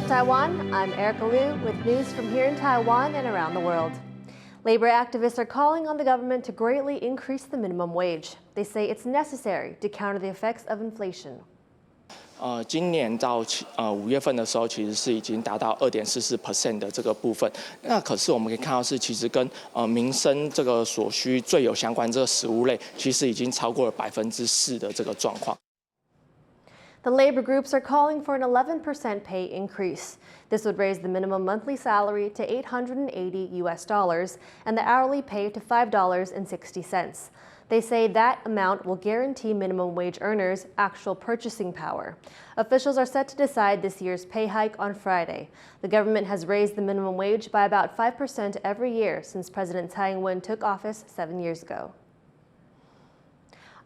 of Taiwan, I'm Erika Liu with news from here in Taiwan and around the world. Labor activists are calling on the government to greatly increase the minimum wage. They say it's necessary to counter the effects of inflation. 今年到5月份的时候，其实是已经达到2.44% 的这个部分。那可是我们可以看到是，其实跟民生这个所需最有相关这个食物类，其实已经超过了4%的这个状况。 The labor groups are calling for an 11% pay increase. This would raise the minimum monthly salary to $880 and the hourly pay to $5.60. They say that amount will guarantee minimum wage earners actual purchasing power. Officials are set to decide this year's pay hike on Friday. The government has raised the minimum wage by about 5% every year since President Taekwin took office 7 years ago.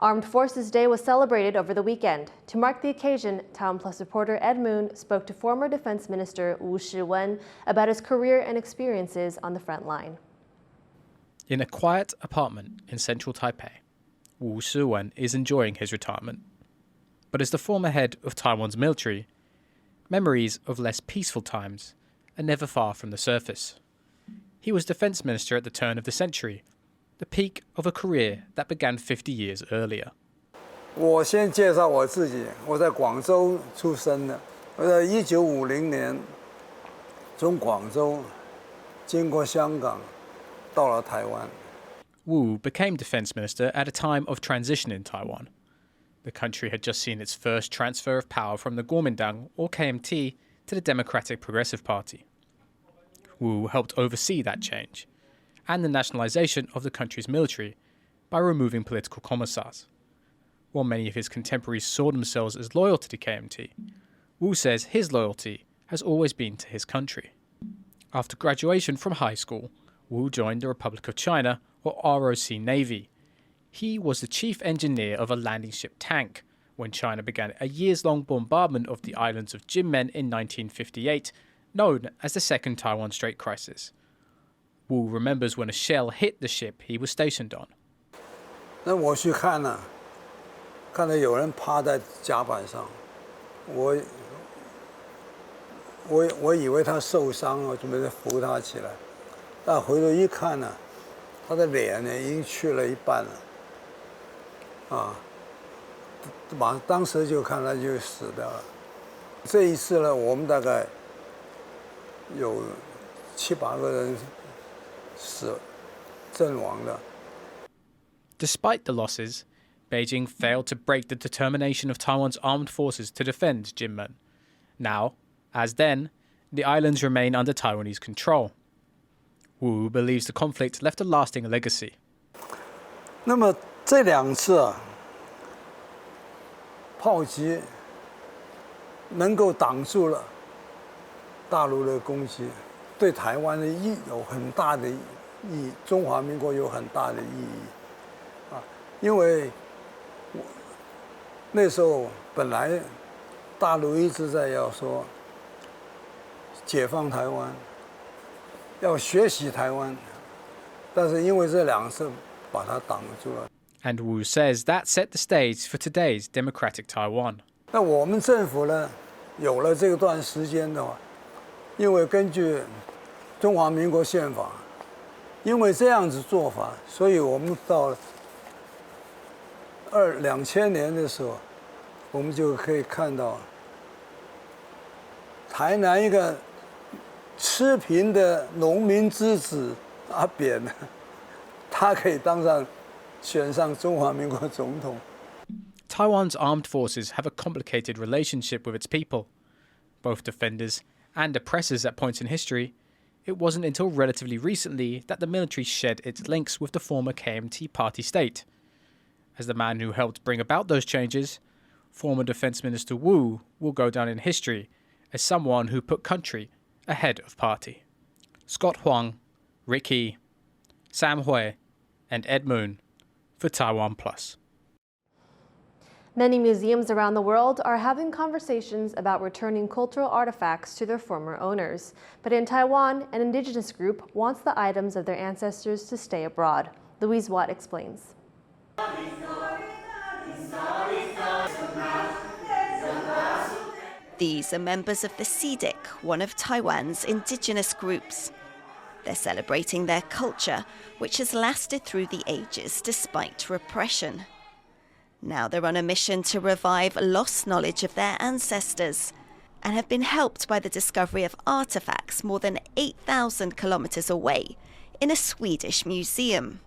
Armed Forces Day was celebrated over the weekend. To mark the occasion, TaiwanPlus reporter Ed Moon spoke to former Defense Minister Shih-wen about his career and experiences on the front line. In a quiet apartment in central Taipei, Shih-wen is enjoying his retirement. But as the former head of Taiwan's military, memories of less peaceful times are never far from the surface. He was Defense Minister at the turn of the century, the peak of a career that began 50 years earlier. 我先介绍我自己，我在广州出生的。我在1950年从广州经过香港到了台湾。 Wu became defense minister at a time of transition in Taiwan. The country had just seen its first transfer of power from the Kuomintang, or KMT, to the Democratic Progressive Party. Wu helped oversee that change and the nationalization of the country's military by removing political commissars. While many of his contemporaries saw themselves as loyal to the KMT, Wu says his loyalty has always been to his country. After graduation from high school, Wu joined the Republic of China, or ROC Navy. He was the chief engineer of a landing ship tank when China began a years-long bombardment of the islands of Jinmen in 1958, known as the Second Taiwan Strait Crisis. Wu remembers when a shell hit the ship he was stationed on. 那我去看了，看到有人趴在甲板上，我以为他受伤了，我准备扶他起来，但回头一看呢，他的脸呢已经去了一半了，当时就看他就死掉了。这一次呢，我们大概有7、8个人。 Despite the losses, Beijing failed to break the determination of Taiwan's armed forces to defend Jinmen. Now, as then, the islands remain under Taiwanese control. Wu believes the conflict left a lasting legacy. 那么这2次炮击能够挡住了大陆的攻击。 对台湾的有很大的意义，中华民国有很大的意义，因为那时候本来大陆一直在要说解放台湾，要学习台湾，但是因为这2次把它挡住了。And Wu says that set the stage for today's democratic Taiwan. 那我们政府呢，有了这段时间的话，因为根据 中华民国宪法，因为这样子做法，所以我们到了2000年的时候，我们就可以看到台南一个吃贫的农民之子阿扁，他可以选上中华民国总统。Taiwan's armed forces have a complicated relationship with its people, both defenders and oppressors at points in history. It wasn't until relatively recently that the military shed its links with the former KMT party state. As the man who helped bring about those changes, former Defense Minister Wu will go down in history as someone who put country ahead of party. Scott Huang, Ricky, Sam Hui, and Ed Moon for TaiwanPlus. Many museums around the world are having conversations about returning cultural artifacts to their former owners. But in Taiwan, an indigenous group wants the items of their ancestors to stay abroad. Louise Watt explains. These are members of the Seediq, one of Taiwan's indigenous groups. They're celebrating their culture, which has lasted through the ages despite repression. Now they're on a mission to revive lost knowledge of their ancestors and have been helped by the discovery of artifacts more than 8,000 kilometers away in a Swedish museum.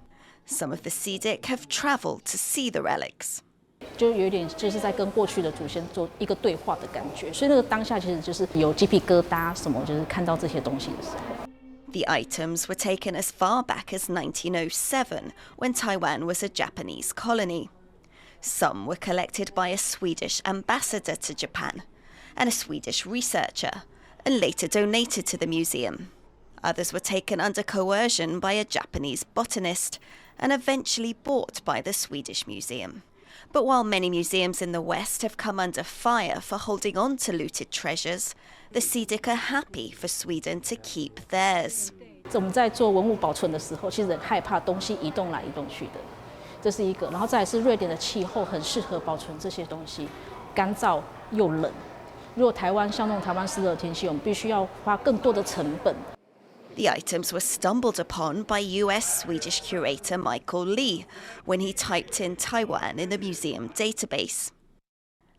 Some of the Seediq have traveled to see the relics. 就有点就是在跟过去的祖先做一个对话的感觉，所以那个当下其实就是有鸡皮疙瘩什么，就是看到这些东西的时候。The items were taken as far back as 1907, when Taiwan was a Japanese colony. Some were collected by a Swedish ambassador to Japan and a Swedish researcher, and later donated to the museum. Others were taken under coercion by a Japanese botanist and eventually bought by the Swedish museum. But while many museums in the West have come under fire for holding on to looted treasures, the Seediq are happy for Sweden to keep theirs. 我们在做文物保存的时候，其实很害怕东西移动来移动去的，这是一个。然后再来是瑞典的气候很适合保存这些东西，干燥又冷。如果台湾像那种台湾湿热的天气，我们必须要花更多的成本。The items were stumbled upon by US-Swedish curator Michael Lee when he typed in Taiwan in the museum database.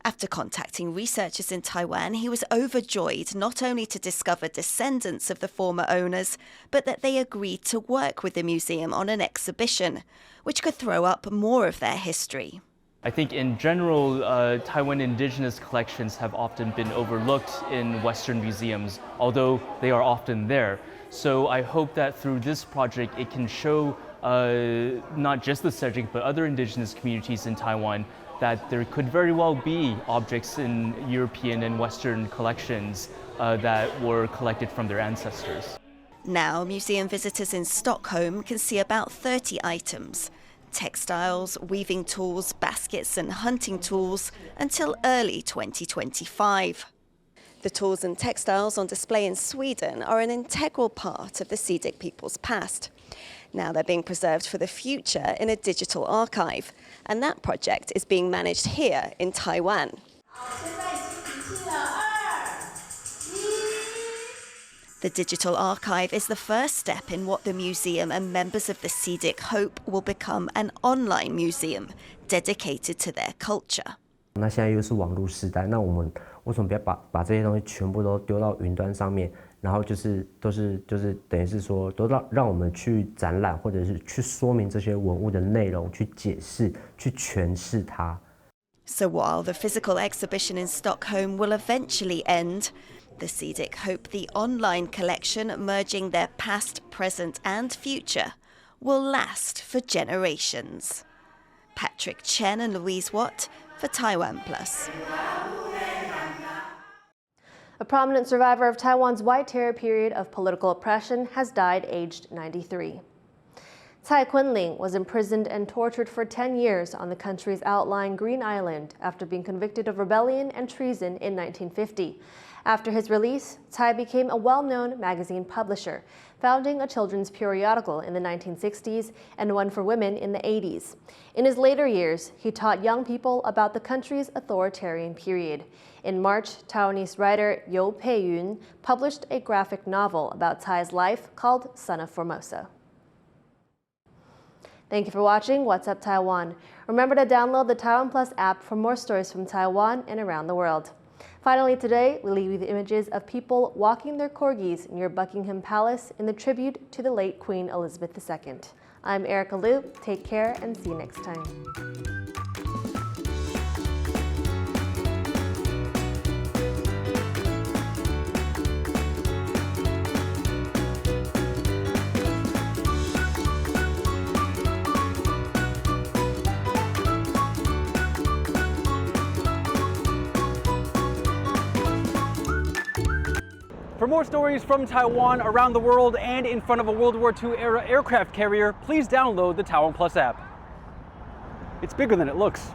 After contacting researchers in Taiwan, he was overjoyed not only to discover descendants of the former owners, but that they agreed to work with the museum on an exhibition, which could throw up more of their history. I think in general, Taiwan indigenous collections have often been overlooked in Western museums, although they are often there. So I hope that through this project, it can show not just the Seediq, but other indigenous communities in Taiwan that there could very well be objects in European and Western collections that were collected from their ancestors. Now, museum visitors in Stockholm can see about 30 items: textiles, weaving tools, baskets and hunting tools until early 2025. The tools and textiles on display in Sweden are an integral part of the Seediq people's past. Now they're being preserved for the future in a digital archive, and that project is being managed here in Taiwan. The digital archive is the first step in what the museum and members of the Seediq hope will become an online museum dedicated to their culture. 那现在又是网络时代，那我们为什么不要把这些东西全部都丢到云端上面？然后都是等于是说，都让我们去展览，或者是去说明这些文物的内容，去解释、去诠释它。So while the physical exhibition in Stockholm will eventually end, the Seediq hope the online collection merging their past, present and future will last for generations. Patrick Chen and Louise Watt for TaiwanPlus. A prominent survivor of Taiwan's White Terror period of political oppression has died aged 93. Taekwin Ling was imprisoned and tortured for 10 years on the country's outlying Green Island after being convicted of rebellion and treason in 1950. After his release, Tsai became a well-known magazine publisher, founding a children's periodical in the 1960s and one for women in the 80s. In his later years, he taught young people about the country's authoritarian period. In March, Taiwanese writer You Pei-yun published a graphic novel about Tsai's life called Son of Formosa. Thank you for watching What's Up Taiwan. Remember to download the TaiwanPlus app for more stories from Taiwan and around the world. Finally today, we leave you with images of people walking their corgis near Buckingham Palace in the tribute to the late Queen Elizabeth II. I'm Erika Liu. Take care and see you next time. For more stories from Taiwan, around the world, and in front of a World War II era aircraft carrier, please download the TaiwanPlus app. It's bigger than it looks.